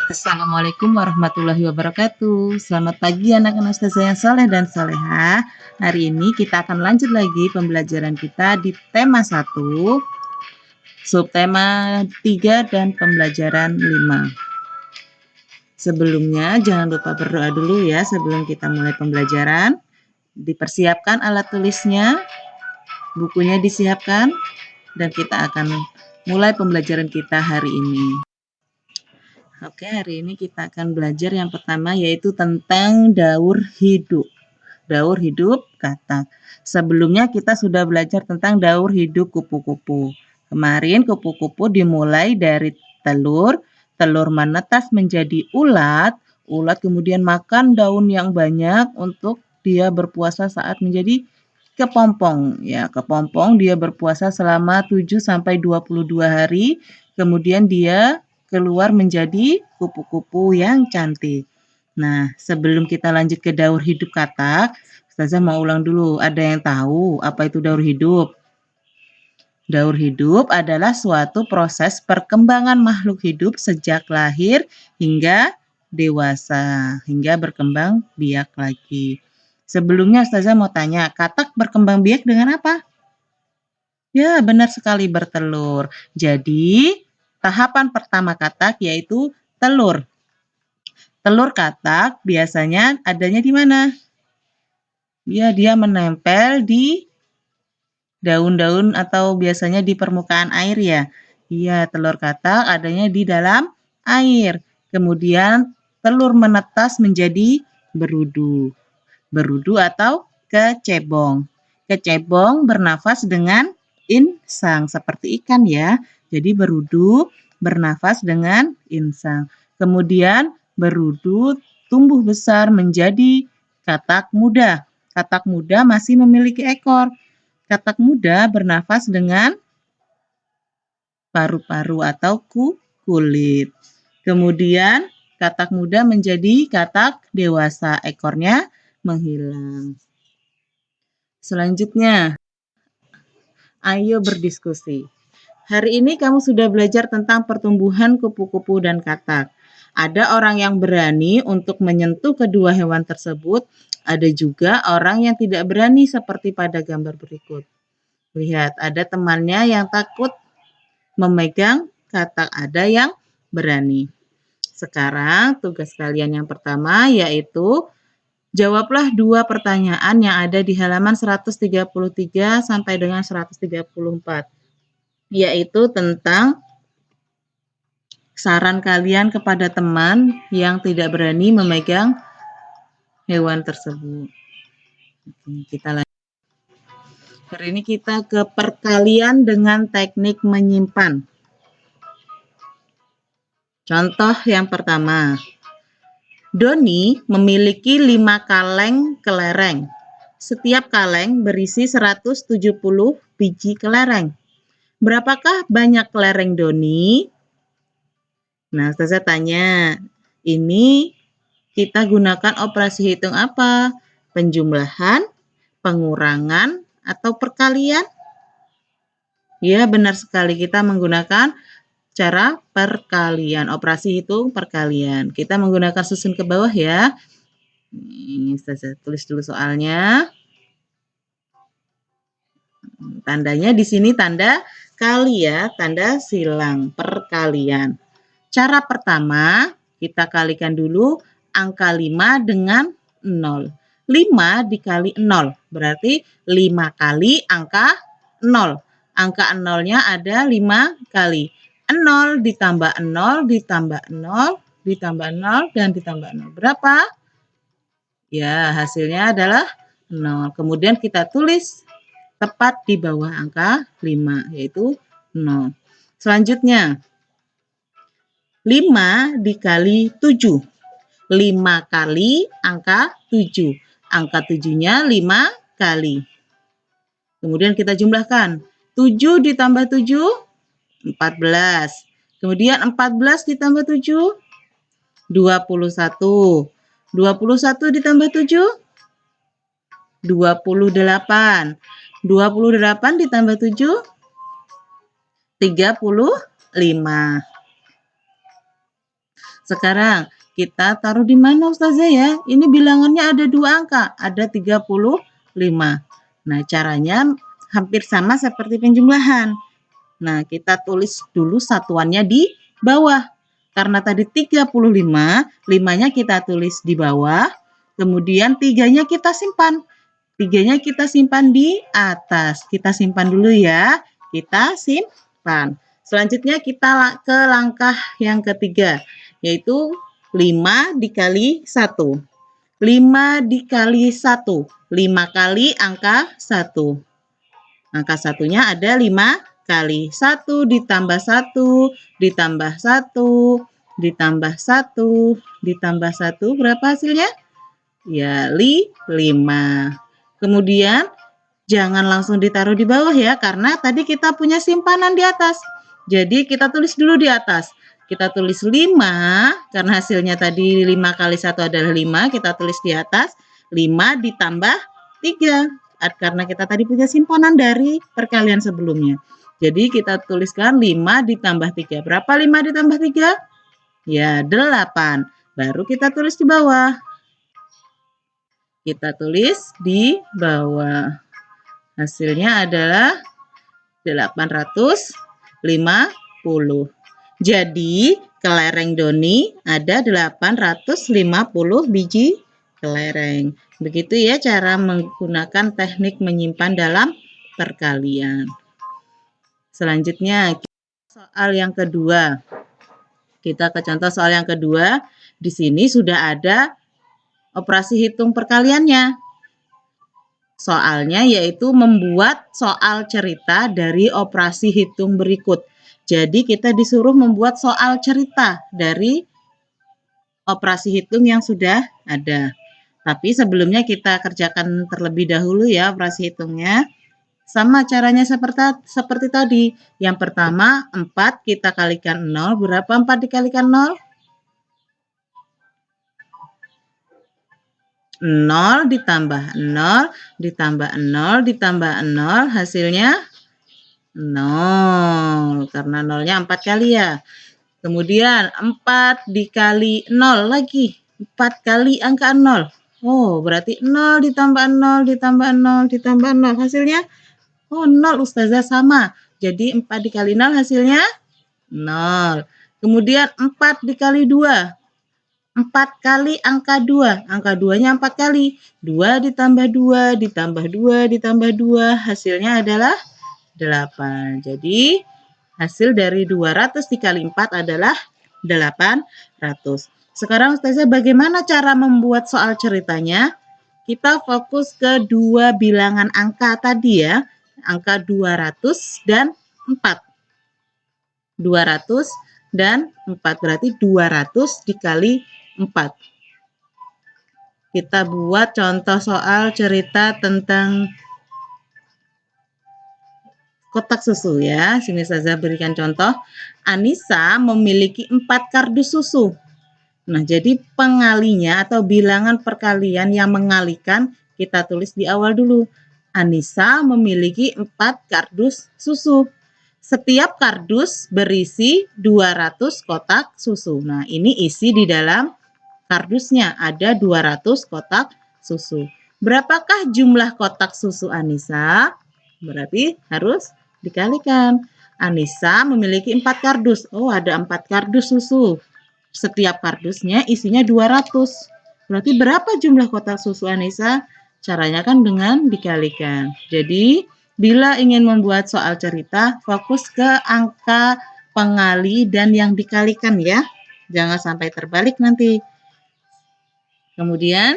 Assalamualaikum warahmatullahi wabarakatuh. Selamat pagi anak-anak ustazah yang saleh dan salehah. Hari ini kita akan lanjut lagi pembelajaran kita di tema 1, subtema 3 dan pembelajaran 5. Sebelumnya jangan lupa berdoa dulu ya sebelum kita mulai pembelajaran. Dipersiapkan alat tulisnya, bukunya disiapkan, dan kita akan mulai pembelajaran kita hari ini. Oke, hari ini kita akan belajar yang pertama yaitu tentang daur hidup. Daur hidup katak. Sebelumnya kita sudah belajar tentang daur hidup kupu-kupu. Kemarin kupu-kupu dimulai dari telur, telur menetas menjadi ulat, ulat kemudian makan daun yang banyak untuk dia berpuasa saat menjadi kepompong. Ya, kepompong dia berpuasa selama 7 sampai 22 hari, kemudian dia keluar menjadi kupu-kupu yang cantik. Nah, sebelum kita lanjut ke daur hidup katak, Ustazah mau ulang dulu. Ada yang tahu apa itu daur hidup? Daur hidup adalah suatu proses perkembangan makhluk hidup sejak lahir hingga dewasa, hingga berkembang biak lagi. Sebelumnya Ustazah mau tanya, katak berkembang biak dengan apa? Ya, benar sekali, bertelur. Jadi, tahapan pertama katak yaitu telur. Telur katak biasanya adanya di mana? Ya, dia menempel di daun-daun atau biasanya di permukaan air ya. Iya, telur katak adanya di dalam air. Kemudian telur menetas menjadi berudu. Berudu atau kecebong. Kecebong bernafas dengan insang seperti ikan ya. Jadi berudu bernafas dengan insang. Kemudian berudu tumbuh besar menjadi katak muda. Katak muda masih memiliki ekor. Katak muda bernafas dengan paru-paru atau kulit. Kemudian katak muda menjadi katak dewasa, ekornya menghilang. Selanjutnya, ayo berdiskusi. Hari ini kamu sudah belajar tentang pertumbuhan kupu-kupu dan katak. Ada orang yang berani untuk menyentuh kedua hewan tersebut, ada juga orang yang tidak berani seperti pada gambar berikut. Lihat, ada temannya yang takut memegang katak, ada yang berani. Sekarang tugas kalian yang pertama yaitu jawablah 2 pertanyaan yang ada di halaman 133 sampai dengan 134, yaitu tentang saran kalian kepada teman yang tidak berani memegang hewan tersebut. Oke, kita lanjut. Hari ini kita ke perkalian dengan teknik menyimpan. Contoh yang pertama. Doni memiliki 5 kaleng kelereng. Setiap kaleng berisi 170 biji kelereng. Berapakah banyak kelereng Doni? Nah, saya tanya, ini kita gunakan operasi hitung apa? Penjumlahan, pengurangan, atau perkalian? Ya, benar sekali, kita menggunakan cara perkalian, operasi hitung perkalian. Kita menggunakan susun ke bawah ya. Ini saya tulis dulu soalnya. Tandanya di sini tanda kali ya, tanda silang, perkalian. Cara pertama, kita kalikan dulu angka 5 dengan 0. 5 dikali 0, berarti 5 kali angka 0. Angka 0-nya ada 5 kali. 0 ditambah 0, ditambah 0, ditambah 0, dan ditambah 0. Berapa? Ya, hasilnya adalah 0. Kemudian kita tulis tepat di bawah angka 5, yaitu 0. Selanjutnya, 5 dikali 7. 5 kali angka 7. Angka 7-nya 5 kali. Kemudian kita jumlahkan. 7 ditambah 7, 14. Kemudian 14 ditambah 7, 21. 21 ditambah 7, 28. 28 ditambah 7, 35. Sekarang kita taruh di mana Ustazah ya? Ini bilangannya ada 2 angka, ada 35. Nah, caranya hampir sama seperti penjumlahan. Nah, kita tulis dulu satuannya di bawah. Karena tadi 35, 5-nya kita tulis di bawah, kemudian 3-nya kita simpan. 3-nya kita simpan di atas. Kita simpan dulu ya. Kita simpan. Selanjutnya kita ke langkah yang ketiga, yaitu 5 dikali 1. 5 dikali 1. 5 kali angka 1. Angka satunya ada 5 kali. 1 ditambah 1, ditambah 1, ditambah 1, ditambah 1. Berapa hasilnya? Ya, 5. Kemudian, jangan langsung ditaruh di bawah ya, karena tadi kita punya simpanan di atas. Jadi, kita tulis dulu di atas. Kita tulis 5, karena hasilnya tadi 5 kali 1 adalah 5, kita tulis di atas. 5 ditambah 3. Karena kita tadi punya simpanan dari perkalian sebelumnya. Jadi kita tuliskan 5 ditambah 3. Berapa 5 ditambah 3? Ya, 8. Baru kita tulis di bawah. Kita tulis di bawah. Hasilnya adalah 850. Jadi, kelereng Doni ada 850 biji kelereng. Begitu ya cara menggunakan teknik menyimpan dalam perkalian. Selanjutnya, soal yang kedua. Kita ke contoh soal yang kedua. Di sini sudah ada operasi hitung perkaliannya. Soalnya yaitu membuat soal cerita dari operasi hitung berikut. Jadi kita disuruh membuat soal cerita dari operasi hitung yang sudah ada. Tapi sebelumnya kita kerjakan terlebih dahulu ya operasi hitungnya. Sama caranya seperti tadi. Yang pertama 4 kita kalikan 0. Berapa 4 dikalikan 0? 0 ditambah 0 ditambah 0 ditambah 0 hasilnya 0. Karena 0-nya 4 kali ya. Kemudian 4 dikali 0 lagi. 4 kali angka 0. Oh, berarti 0 ditambah 0 ditambah 0 ditambah 0 hasilnya 0 Ustazah sama. Jadi 4 dikali 0 hasilnya 0. Kemudian 4 dikali 2. 4 kali angka 2. Angka 2-nya 4 kali. 2 ditambah 2 ditambah 2 ditambah 2 hasilnya adalah 8. Jadi hasil dari 200 dikali 4 adalah 800. Sekarang Ustazah bagaimana cara membuat soal ceritanya? Kita fokus ke dua bilangan angka tadi ya. Angka 200 dan 4. 200 dan 4 berarti 200 dikali 4. Kita buat contoh soal cerita tentang kotak susu ya. Sini saya berikan contoh. Anissa memiliki 4 kardus susu. Nah, jadi pengalinya atau bilangan perkalian yang mengalikan kita tulis di awal dulu. Anissa memiliki 4 kardus susu. Setiap kardus berisi 200 kotak susu. Nah, ini isi di dalam kardusnya. Ada 200 kotak susu. Berapakah jumlah kotak susu Anissa? Berarti harus dikalikan. Anissa memiliki 4 kardus. Oh, ada 4 kardus susu. Setiap kardusnya isinya 200. Berarti berapa jumlah kotak susu Anissa? Caranya kan dengan dikalikan. Jadi, bila ingin membuat soal cerita, fokus ke angka pengali dan yang dikalikan ya. Jangan sampai terbalik nanti. Kemudian,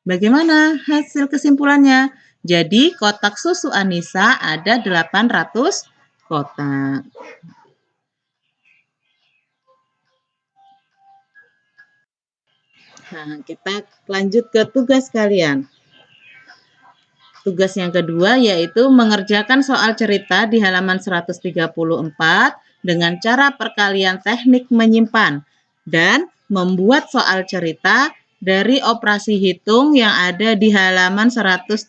bagaimana hasil kesimpulannya? Jadi, kotak susu Anissa ada 800 kotak. Nah, kita lanjut ke tugas kalian. Tugas yang kedua yaitu mengerjakan soal cerita di halaman 134 dengan cara perkalian teknik menyimpan dan membuat soal cerita dari operasi hitung yang ada di halaman 135.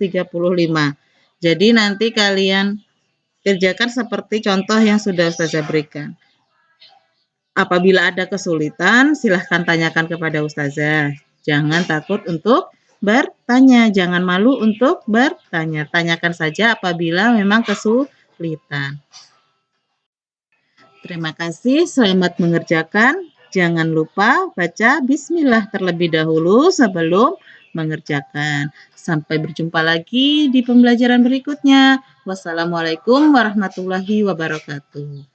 Jadi nanti kalian kerjakan seperti contoh yang sudah saya berikan. Apabila ada kesulitan, silahkan tanyakan kepada ustazah. Jangan takut untuk bertanya, jangan malu untuk bertanya. Tanyakan saja apabila memang kesulitan. Terima kasih, selamat mengerjakan. Jangan lupa baca bismillah terlebih dahulu sebelum mengerjakan. Sampai berjumpa lagi di pembelajaran berikutnya. Wassalamualaikum warahmatullahi wabarakatuh.